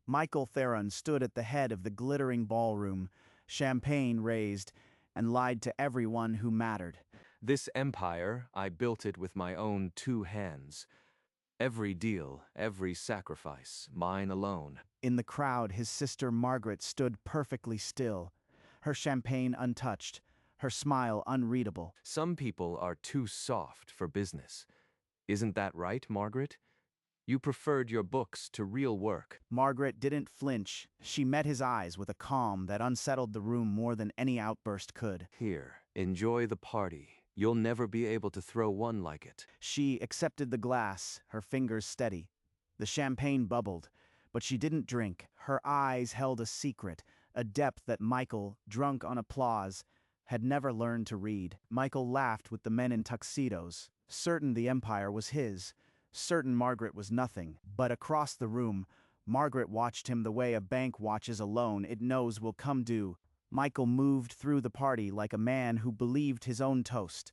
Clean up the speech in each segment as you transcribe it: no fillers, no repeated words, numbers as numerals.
Michael Theron stood at the head of the glittering ballroom, champagne raised, and lied to everyone who mattered. This empire, I built it with my own 2 hands. Every deal, every sacrifice, mine alone. In the crowd, his sister Margaret stood perfectly still, her champagne untouched, her smile unreadable. Some people are too soft for business. Isn't that right, Margaret? You preferred your books to real work. Margaret didn't flinch. She met his eyes with a calm that unsettled the room more than any outburst could. Here, enjoy the party. You'll never be able to throw one like it. She accepted the glass, her fingers steady. The champagne bubbled, but she didn't drink. Her eyes held a secret, a depth that Michael, drunk on applause, had never learned to read. Michael laughed with the men in tuxedos, certain the empire was his, certain Margaret was nothing. But across the room, Margaret watched him the way a bank watches a loan it knows will come due. Michael moved through the party like a man who believed his own toast,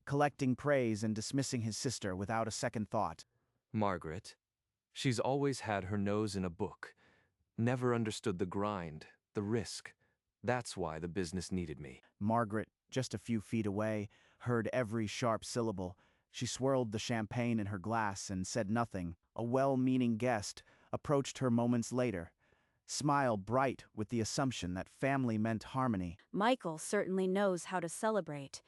collecting praise and dismissing his sister without a second thought. Margaret. She's always had her nose in a book. Never understood the grind, the risk. That's why the business needed me. Margaret, just a few feet away, heard every sharp syllable. She swirled the champagne in her glass and said nothing. A well-meaning guest approached her moments later, smile bright with the assumption that family meant harmony. Michael certainly knows how to celebrate.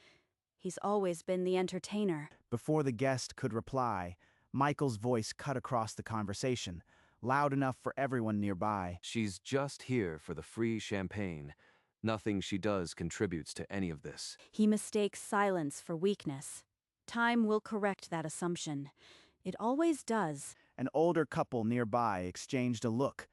He's always been the entertainer. Before the guest could reply, Michael's voice cut across the conversation, loud enough for everyone nearby. She's just here for the free champagne. Nothing she does contributes to any of this. He mistakes silence for weakness. Time will correct that assumption. It always does. An older couple nearby exchanged a look.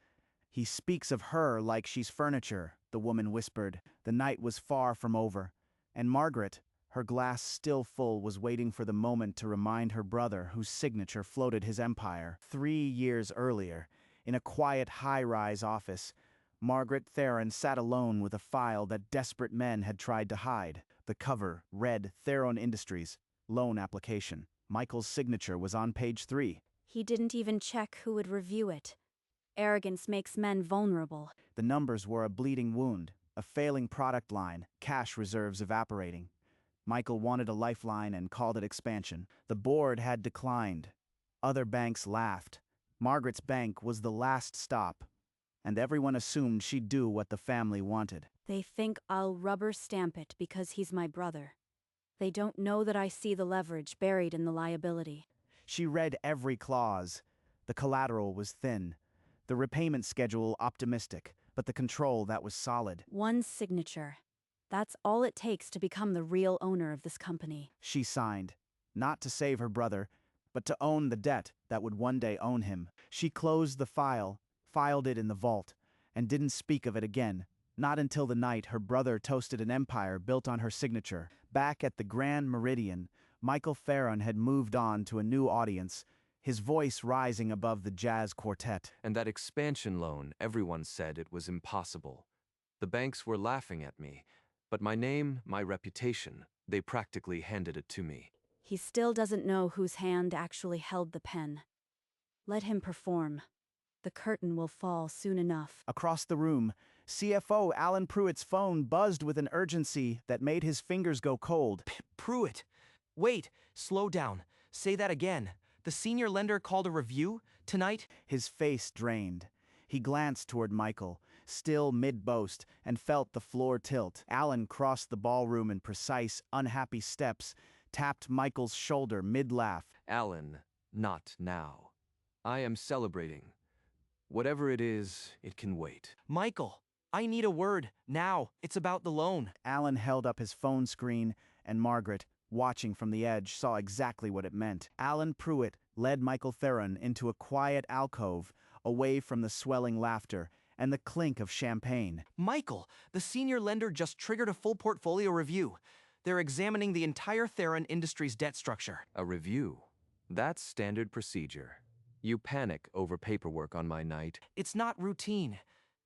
He speaks of her like she's furniture, the woman whispered. The night was far from over, and Margaret, her glass still full, was waiting for the moment to remind her brother whose signature floated his empire. 3 years earlier, in a quiet high-rise office, Margaret Theron sat alone with a file that desperate men had tried to hide. The cover read Theron Industries, loan application. Michael's signature was on page 3. He didn't even check who would review it. Arrogance makes men vulnerable. The numbers were a bleeding wound, a failing product line, cash reserves evaporating. Michael wanted a lifeline and called it expansion. The board had declined. Other banks laughed. Margaret's bank was the last stop, and everyone assumed she'd do what the family wanted. They think I'll rubber stamp it because he's my brother. They don't know that I see the leverage buried in the liability. She read every clause. The collateral was thin, the repayment schedule optimistic, but the control that was solid. One signature. That's all it takes to become the real owner of this company. She signed, not to save her brother, but to own the debt that would one day own him. She closed the file, filed it in the vault, and didn't speak of it again, not until the night her brother toasted an empire built on her signature. Back at the Grand Meridian, Michael Theron had moved on to a new audience, his voice rising above the jazz quartet. And that expansion loan, everyone said it was impossible. The banks were laughing at me, but my name, my reputation, they practically handed it to me. He still doesn't know whose hand actually held the pen. Let him perform. The curtain will fall soon enough. Across the room, CFO Alan Pruitt's phone buzzed with an urgency that made his fingers go cold. Pruitt! Wait, slow down. Say that again. The senior lender called a review tonight? His face drained. He glanced toward Michael, still mid-boast, and felt the floor tilt. Alan crossed the ballroom in precise, unhappy steps, tapped Michael's shoulder mid-laugh. Alan, not now. I am celebrating. Whatever it is, it can wait. Michael, I need a word, now. It's about the loan. Alan held up his phone screen, and Margaret, watching from the edge, saw exactly what it meant. Alan Pruitt led Michael Theron into a quiet alcove, away from the swelling laughter and the clink of champagne. Michael, the senior lender just triggered a full portfolio review. They're examining the entire Theron Industries debt structure. A review? That's standard procedure. You panic over paperwork on my night. It's not routine.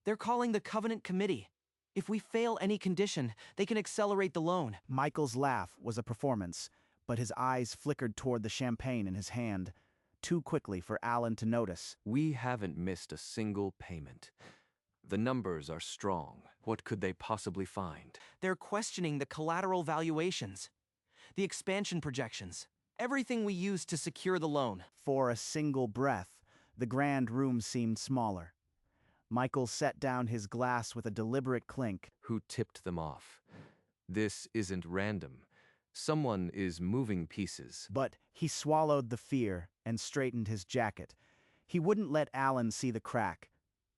They're calling the Covenant Committee. If we fail any condition, they can accelerate the loan. Michael's laugh was a performance, but his eyes flickered toward the champagne in his hand. too quickly for Alan to notice. We haven't missed a single payment. The numbers are strong. What could they possibly find? They're questioning the collateral valuations, the expansion projections, everything we used to secure the loan. For a single breath, the grand room seemed smaller. Michael set down his glass with a deliberate clink. Who tipped them off? This isn't random. Someone is moving pieces. But he swallowed the fear and straightened his jacket. He wouldn't let Alan see the crack.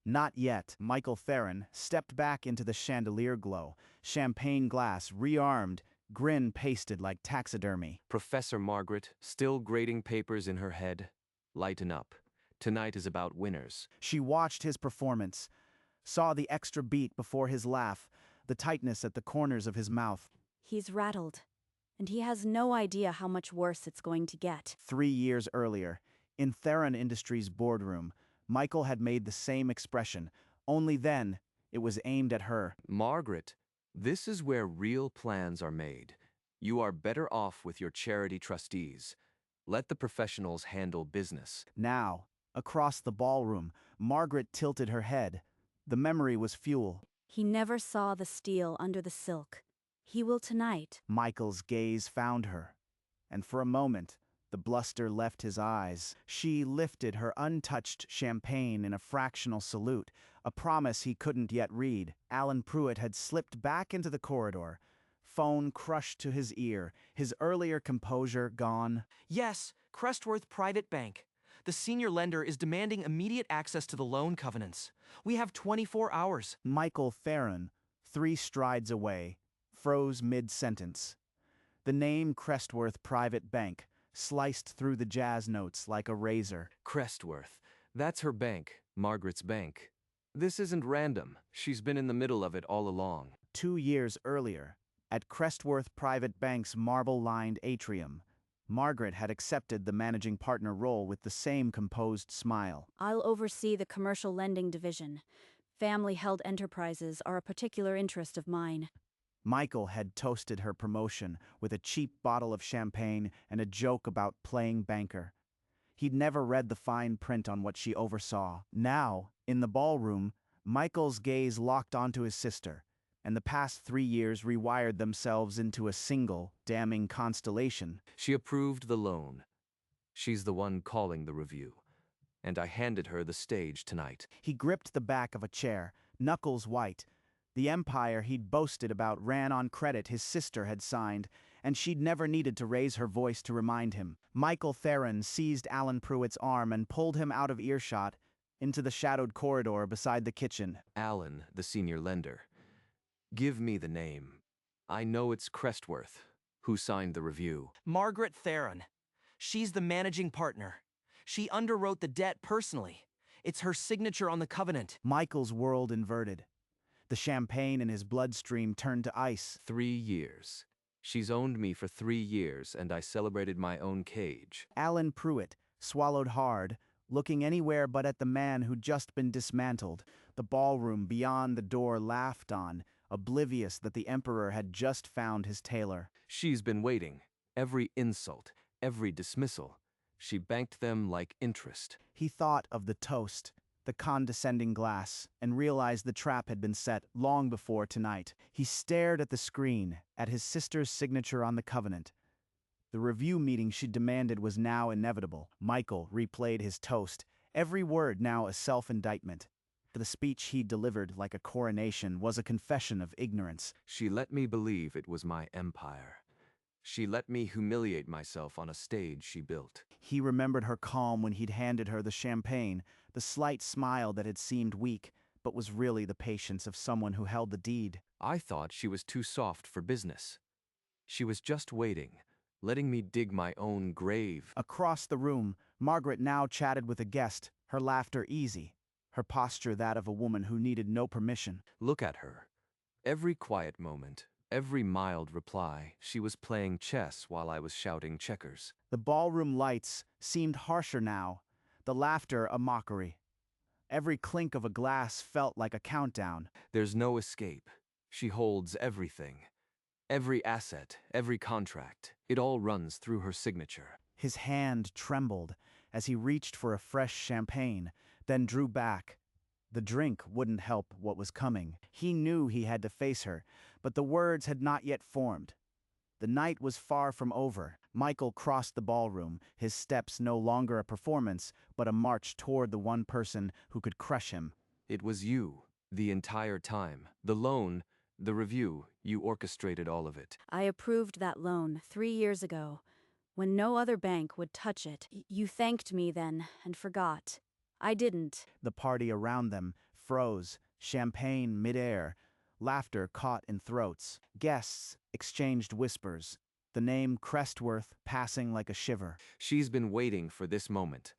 Not yet. Michael Theron stepped back into the chandelier glow, champagne glass rearmed, grin pasted like taxidermy. Professor Margaret, still grading papers in her head. Lighten up. Tonight is about winners. She watched his performance, saw the extra beat before his laugh, the tightness at the corners of his mouth. He's rattled, and he has no idea how much worse it's going to get. 3 years earlier, in Theron Industries' boardroom, Michael had made the same expression, only then it was aimed at her. Margaret, this is where real plans are made. You are better off with your charity trustees. Let the professionals handle business. Now, across the ballroom, Margaret tilted her head. The memory was fuel. He never saw the steel under the silk. He will tonight. Michael's gaze found her, and for a moment, the bluster left his eyes. She lifted her untouched champagne in a fractional salute, a promise he couldn't yet read. Alan Pruitt had slipped back into the corridor, phone crushed to his ear, his earlier composure gone. Yes, Crestworth Private Bank. The senior lender is demanding immediate access to the loan covenants. We have 24 hours. Michael Theron, 3 strides away, froze mid-sentence. The name Crestworth Private Bank sliced through the jazz notes like a razor. Crestworth. That's her bank, Margaret's bank. This isn't random. She's been in the middle of it all along. 2 years earlier, at Crestworth Private Bank's marble-lined atrium, Margaret had accepted the managing partner role with the same composed smile. I'll oversee the commercial lending division. Family-held enterprises are a particular interest of mine. Michael had toasted her promotion with a cheap bottle of champagne and a joke about playing banker. He'd never read the fine print on what she oversaw. Now, in the ballroom, Michael's gaze locked onto his sister, and the past 3 years rewired themselves into a single, damning constellation. She approved the loan. She's the one calling the review. And I handed her the stage tonight. He gripped the back of a chair, knuckles white. The empire he'd boasted about ran on credit his sister had signed, and she'd never needed to raise her voice to remind him. Michael Theron seized Alan Pruitt's arm and pulled him out of earshot into the shadowed corridor beside the kitchen. Alan, the senior lender. Give me the name. I know it's Crestworth. Who signed the review? Margaret Theron. She's the managing partner. She underwrote the debt personally. It's her signature on the covenant. Michael's world inverted. The champagne in his bloodstream turned to ice. 3 years. She's owned me for 3 years, and I celebrated my own cage. Alan Pruitt swallowed hard, looking anywhere but at the man who'd just been dismantled. The ballroom beyond the door laughed on, oblivious that the Emperor had just found his tailor. She's been waiting. Every insult, every dismissal. She banked them like interest. He thought of the toast, the condescending glass, and realized the trap had been set long before tonight. He stared at the screen, at his sister's signature on the covenant. The review meeting she demanded was now inevitable. Michael replayed his toast, every word now a self-indictment. The speech he delivered like a coronation was a confession of ignorance. She let me believe it was my empire. She let me humiliate myself on a stage she built. He remembered her calm when he'd handed her the champagne, the slight smile that had seemed weak, but was really the patience of someone who held the deed. I thought she was too soft for business. She was just waiting, letting me dig my own grave. Across the room, Margaret now chatted with a guest, her laughter easy, her posture that of a woman who needed no permission. Look at her. Every quiet moment, every mild reply, she was playing chess while I was shouting checkers. The ballroom lights seemed harsher now, the laughter a mockery. Every clink of a glass felt like a countdown. There's no escape. She holds everything. Every asset, every contract, it all runs through her signature. His hand trembled, as he reached for a fresh champagne, then drew back. The drink wouldn't help what was coming. He knew he had to face her, but the words had not yet formed. The night was far from over. Michael crossed the ballroom, his steps no longer a performance, but a march toward the one person who could crush him. It was you, the entire time. The loan, the review, you orchestrated all of it. I approved that loan 3 years ago, when no other bank would touch it. You thanked me then and forgot. I didn't. The party around them froze, champagne midair, laughter caught in throats. Guests exchanged whispers, the name Crestworth passing like a shiver. She's been waiting for this moment.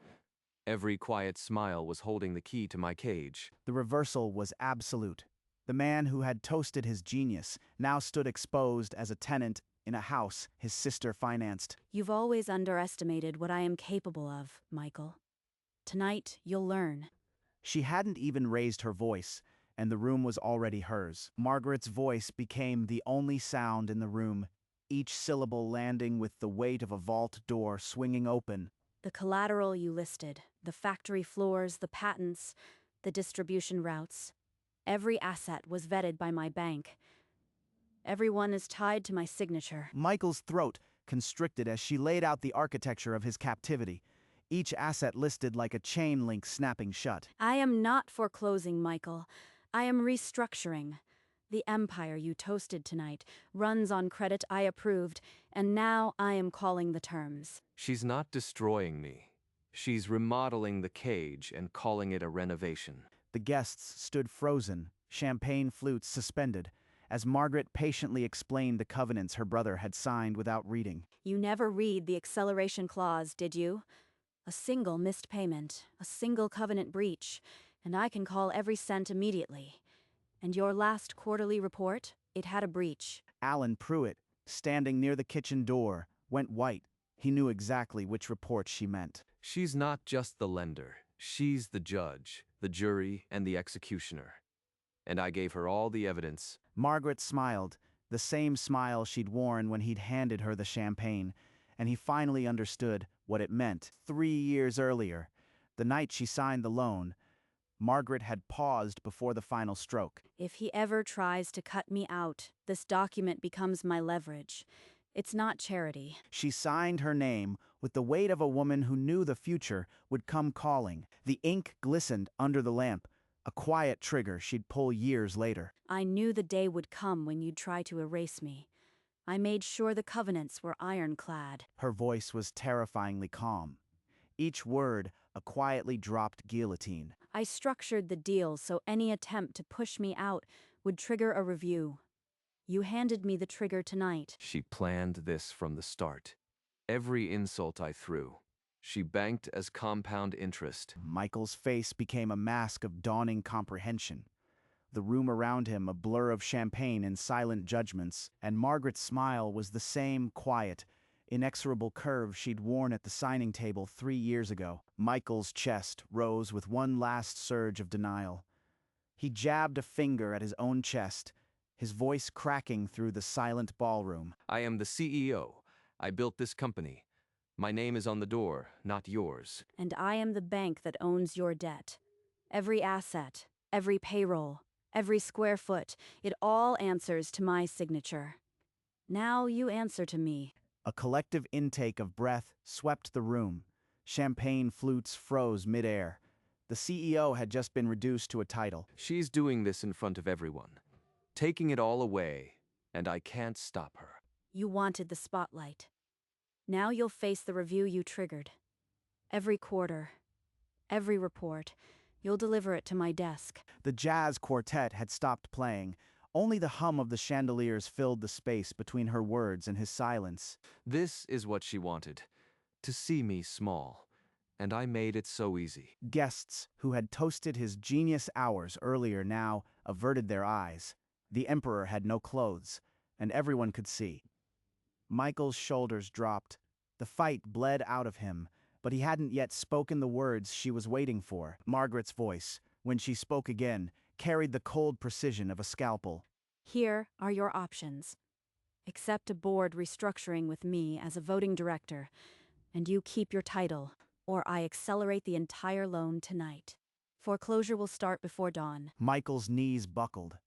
Every quiet smile was holding the key to my cage. The reversal was absolute. The man who had toasted his genius now stood exposed as a tenant in a house his sister financed. You've always underestimated what I am capable of, Michael. Tonight, you'll learn. She hadn't even raised her voice, and the room was already hers. Margaret's voice became the only sound in the room, each syllable landing with the weight of a vault door swinging open. The collateral you listed, the factory floors, the patents, the distribution routes. Every asset was vetted by my bank. Everyone is tied to my signature. Michael's throat constricted as she laid out the architecture of his captivity, each asset listed like a chain link snapping shut. I am not foreclosing, Michael. I am restructuring. The empire you toasted tonight runs on credit I approved, and now I am calling the terms. She's not destroying me. She's remodeling the cage and calling it a renovation. The guests stood frozen, champagne flutes suspended, as Margaret patiently explained the covenants her brother had signed without reading. You never read the acceleration clause, did you? A single missed payment, a single covenant breach, and I can call every cent immediately. And your last quarterly report, it had a breach. Alan Pruitt, standing near the kitchen door, went white. He knew exactly which report she meant. She's not just the lender. She's the judge, the jury, and the executioner. And I gave her all the evidence. Margaret smiled, the same smile she'd worn when he'd handed her the champagne, and he finally understood what it meant. 3 years earlier, the night she signed the loan, Margaret had paused before the final stroke. If he ever tries to cut me out, this document becomes my leverage. It's not charity. She signed her name with the weight of a woman who knew the future would come calling. The ink glistened under the lamp, a quiet trigger she'd pull years later. I knew the day would come when you'd try to erase me. I made sure the covenants were ironclad. Her voice was terrifyingly calm. Each word a quietly dropped guillotine. I structured the deal so any attempt to push me out would trigger a review. You handed me the trigger tonight. She planned this from the start. Every insult I threw, she banked as compound interest. Michael's face became a mask of dawning comprehension. The room around him a blur of champagne and silent judgments, and Margaret's smile was the same quiet, inexorable curve she'd worn at the signing table 3 years ago. Michael's chest rose with one last surge of denial. He jabbed a finger at his own chest, his voice cracking through the silent ballroom. I am the CEO. I built this company. My name is on the door, not yours. And I am the bank that owns your debt. Every asset, every payroll, every square foot, it all answers to my signature. Now you answer to me. A collective intake of breath swept the room. Champagne flutes froze midair. The CEO had just been reduced to a title. She's doing this in front of everyone, taking it all away, and I can't stop her. You wanted the spotlight. Now you'll face the review you triggered. Every quarter, every report, you'll deliver it to my desk. The jazz quartet had stopped playing. Only the hum of the chandeliers filled the space between her words and his silence. This is what she wanted, to see me small, and I made it so easy. Guests who had toasted his genius hours earlier now averted their eyes. The emperor had no clothes, and everyone could see. Michael's shoulders dropped. The fight bled out of him, but he hadn't yet spoken the words she was waiting for. Margaret's voice, when she spoke again, carried the cold precision of a scalpel. Here are your options. Accept a board restructuring with me as a voting director, and you keep your title. or I accelerate the entire loan tonight. Foreclosure will start before dawn. Michael's knees buckled.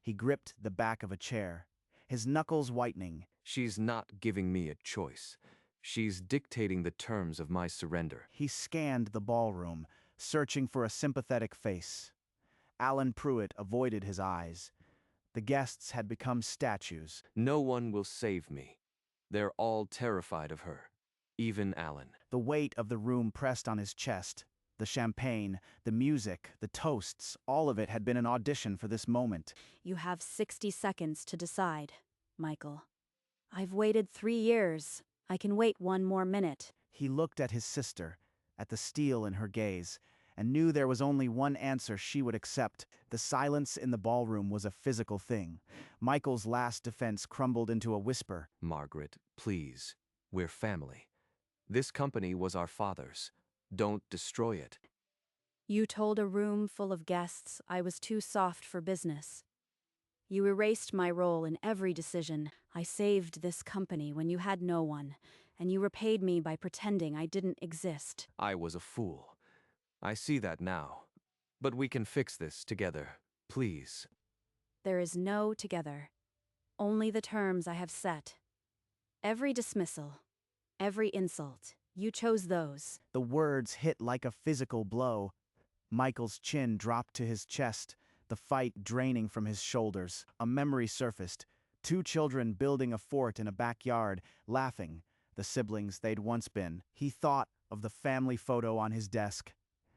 He gripped the back of a chair, his knuckles whitening. She's not giving me a choice. She's dictating the terms of my surrender. He scanned the ballroom, searching for a sympathetic face. Alan Pruitt avoided his eyes. The guests had become statues. No one will save me. They're all terrified of her. Even Alan. The weight of the room pressed on his chest. The champagne, the music, the toasts, all of it had been an audition for this moment. You have 60 seconds to decide, Michael. I've waited 3 years. I can wait 1 more minute. He looked at his sister, at the steel in her gaze, and knew there was only one answer she would accept. The silence in the ballroom was a physical thing. Michael's last defense crumbled into a whisper. Margaret, please. We're family. This company was our father's. Don't destroy it. You told a room full of guests I was too soft for business. You erased my role in every decision. I saved this company when you had no one, and you repaid me by pretending I didn't exist. I was a fool. I see that now. But we can fix this together, please. There is no together. Only the terms I have set. Every dismissal, every insult, you chose those. The words hit like a physical blow. Michael's chin dropped to his chest, the fight draining from his shoulders. A memory surfaced. 2 children building a fort in a backyard, laughing, the siblings they'd once been. He thought of the family photo on his desk,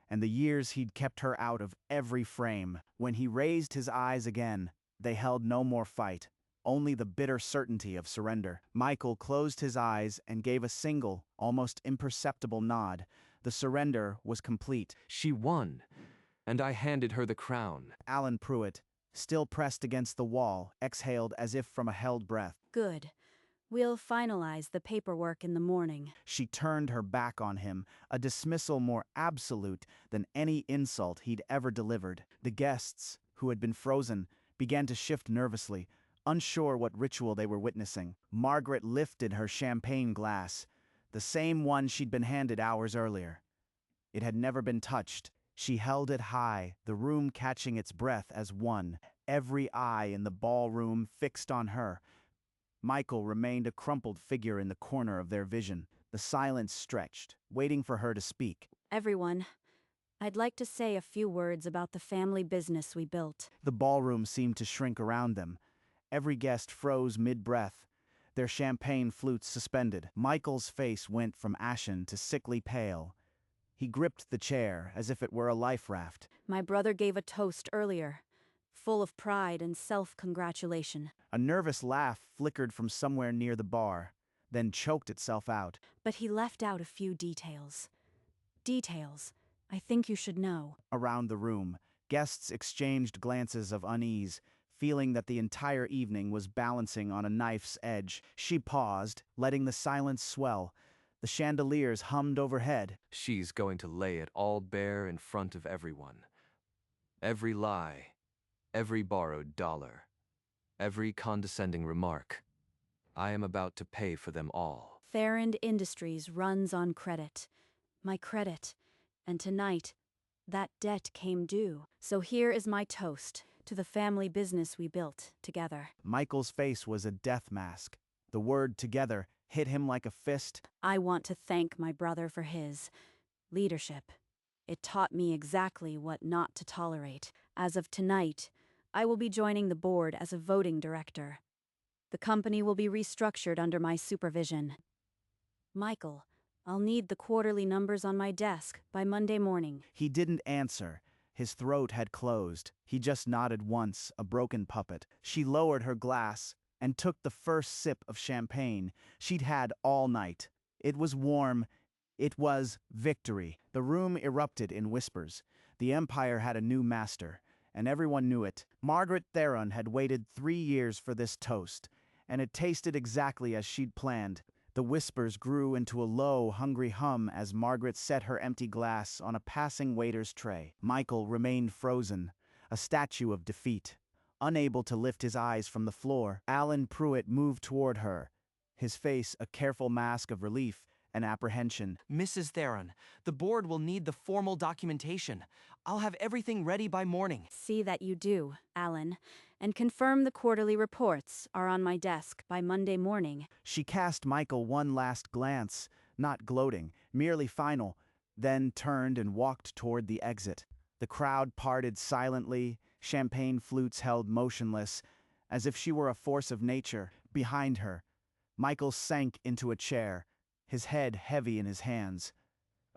and the years he'd kept her out of every frame. When he raised his eyes again, they held no more fight, only the bitter certainty of surrender. Michael closed his eyes and gave a single, almost imperceptible nod. The surrender was complete. She won, and I handed her the crown. Alan Pruitt, still pressed against the wall, exhaled as if from a held breath. Good. We'll finalize the paperwork in the morning. She turned her back on him, a dismissal more absolute than any insult he'd ever delivered. The guests, who had been frozen, began to shift nervously, unsure what ritual they were witnessing. Margaret lifted her champagne glass, the same one she'd been handed hours earlier. It had never been touched. She held it high, the room catching its breath as one, every eye in the ballroom fixed on her. Michael remained a crumpled figure in the corner of their vision. The silence stretched, waiting for her to speak. Everyone, I'd like to say a few words about the family business we built. The ballroom seemed to shrink around them. Every guest froze mid-breath, their champagne flutes suspended. Michael's face went from ashen to sickly pale. He gripped the chair as if it were a life raft. My brother gave a toast earlier, full of pride and self-congratulation. A nervous laugh flickered from somewhere near the bar, then choked itself out. But he left out a few details. Details I think you should know. Around the room, guests exchanged glances of unease, feeling that the entire evening was balancing on a knife's edge. She paused, letting the silence swell. The chandeliers hummed overhead. She's going to lay it all bare in front of everyone. Every lie, every borrowed dollar, every condescending remark. I am about to pay for them all. Farrand Industries runs on credit. My credit. And tonight, that debt came due. So here is my toast to the family business we built together. Michael's face was a death mask. The word together hit him like a fist. I want to thank my brother for his leadership. It taught me exactly what not to tolerate. As of tonight, I will be joining the board as a voting director. The company will be restructured under my supervision. Michael, I'll need the quarterly numbers on my desk by Monday morning. He didn't answer. His throat had closed. He just nodded once, a broken puppet. She lowered her glass and took the first sip of champagne she'd had all night. It was warm. It was victory. The room erupted in whispers. The Empire had a new master, and everyone knew it. Margaret Theron had waited 3 years for this toast, and it tasted exactly as she'd planned. The whispers grew into a low, hungry hum as Margaret set her empty glass on a passing waiter's tray. Michael remained frozen, a statue of defeat. Unable to lift his eyes from the floor, Alan Pruitt moved toward her, his face a careful mask of relief and apprehension. Mrs. Theron, the board will need the formal documentation. I'll have everything ready by morning. See that you do, Alan, and confirm the quarterly reports are on my desk by Monday morning. She cast Michael one last glance, not gloating, merely final, then turned and walked toward the exit. The crowd parted silently, champagne flutes held motionless, as if she were a force of nature. Behind her, Michael sank into a chair, his head heavy in his hands.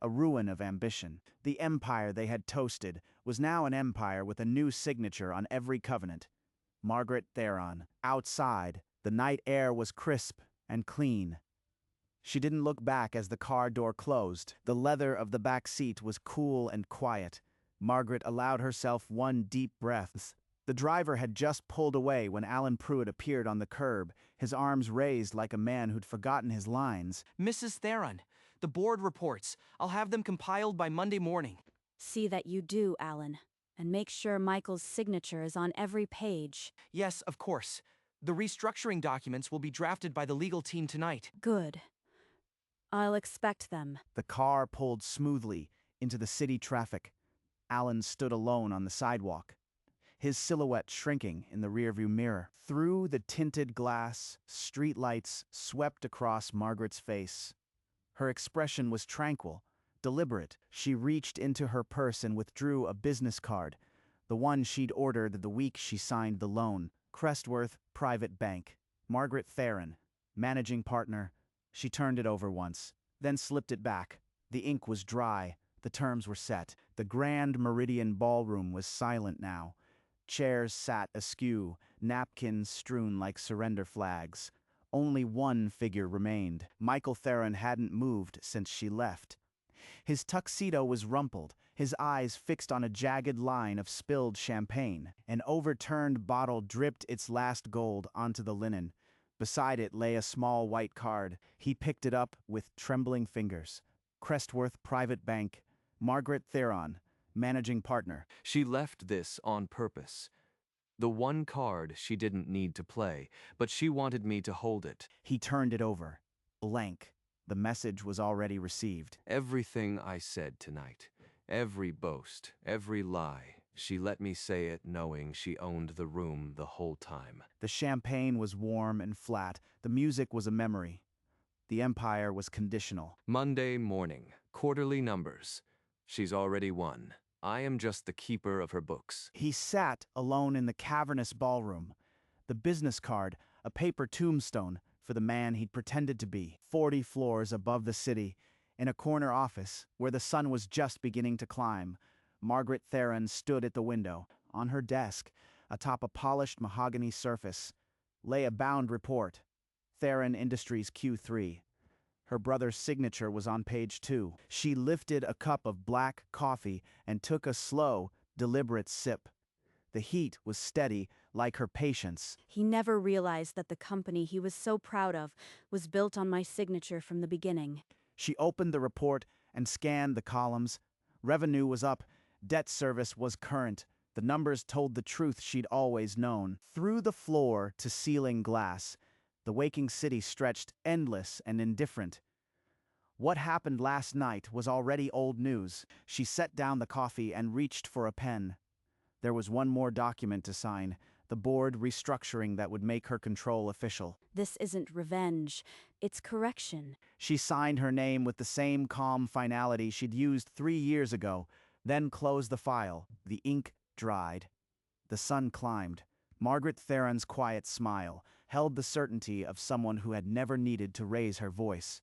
A ruin of ambition. The empire they had toasted was now an empire with a new signature on every covenant. Margaret Theron. Outside, the night air was crisp and clean. She didn't look back as the car door closed. The leather of the back seat was cool and quiet. Margaret allowed herself one deep breath. The driver had just pulled away when Alan Pruitt appeared on the curb, his arms raised like a man who'd forgotten his lines. Mrs. Theron, the board reports. I'll have them compiled by Monday morning. See that you do, Alan, and make sure Michael's signature is on every page. Yes, of course. The restructuring documents will be drafted by the legal team tonight. Good. I'll expect them. The car pulled smoothly into the city traffic. Alan stood alone on the sidewalk, his silhouette shrinking in the rearview mirror. Through the tinted glass, streetlights swept across Margaret's face. Her expression was tranquil, deliberate. She reached into her purse and withdrew a business card, the one she'd ordered the week she signed the loan. Crestworth Private Bank. Margaret Theron, managing partner. She turned it over once, then slipped it back. The ink was dry. The terms were set. The Grand Meridian Ballroom was silent now. Chairs sat askew, napkins strewn like surrender flags. Only one figure remained. Michael Theron hadn't moved since she left. His tuxedo was rumpled, his eyes fixed on a jagged line of spilled champagne. An overturned bottle dripped its last gold onto the linen. Beside it lay a small white card. He picked it up with trembling fingers. Crestworth Private Bank. Margaret Theron, managing partner. She left this on purpose. The one card she didn't need to play, but she wanted me to hold it. He turned it over. Blank. The message was already received. Everything I said tonight, every boast, every lie, she let me say it knowing she owned the room the whole time. The champagne was warm and flat. The music was a memory. The empire was conditional. Monday morning, quarterly numbers. She's already won. I am just the keeper of her books. He sat alone in the cavernous ballroom. The business card, a paper tombstone for the man he'd pretended to be. 40 floors above the city, in a corner office where the sun was just beginning to climb, Margaret Theron stood at the window. On her desk, atop a polished mahogany surface, lay a bound report. Theron Industries Q3. Her brother's signature was on page 2. She lifted a cup of black coffee and took a slow, deliberate sip. The heat was steady, like her patience. He never realized that the company he was so proud of was built on my signature from the beginning. She opened the report and scanned the columns. Revenue was up. Debt service was current. The numbers told the truth she'd always known. Through the floor to ceiling glass, the waking city stretched endless and indifferent. What happened last night was already old news. She set down the coffee and reached for a pen. There was one more document to sign, the board restructuring that would make her control official. This isn't revenge, it's correction. She signed her name with the same calm finality she'd used 3 years ago, then closed the file. The ink dried. The sun climbed. Margaret Theron's quiet smile held the certainty of someone who had never needed to raise her voice.